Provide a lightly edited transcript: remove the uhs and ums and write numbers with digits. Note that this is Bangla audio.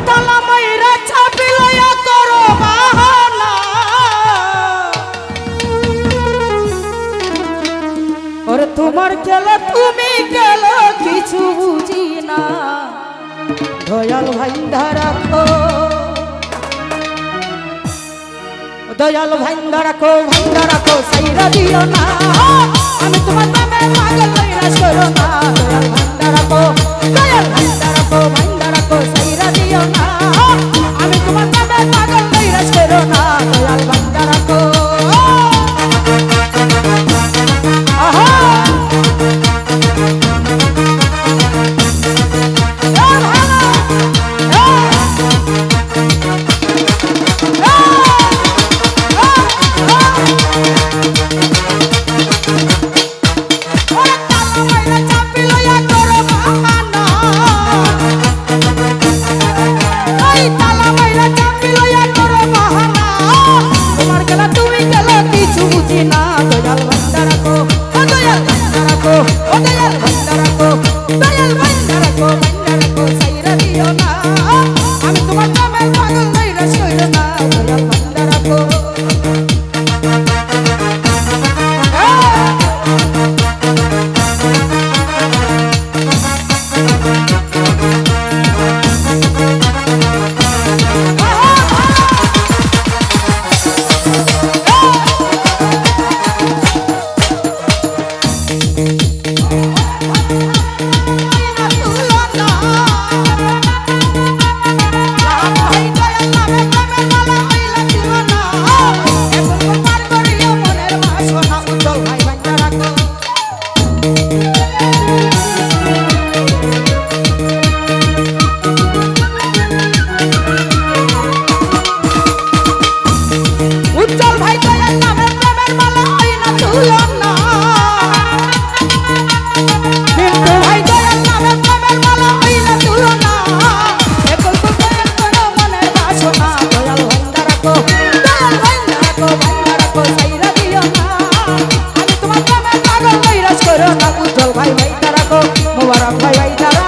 তালা মাইরা চাবি লইয়া করো বাহানা ওরে তোমার খেলা তুমি গেল কিছু বুঝি না দয়াল ভাইন্দা রাখো দয়াল ভাইন্দা রাখো সাইরা দিও না আমি তোমার নামে পাগল হইরা সরো না দয়াল ভাইন্দা রাখো সাইরা দিও না আমি তোমার নামে পাগল হইরা সরো না দয়াল ভাইন্দা রাখো আমি তোমার নামে পাগল হইরা সইরো না দয়াল ভাইন্দা রাখো ভাই ভাই তারা মুবারক ভাই ভাই তারা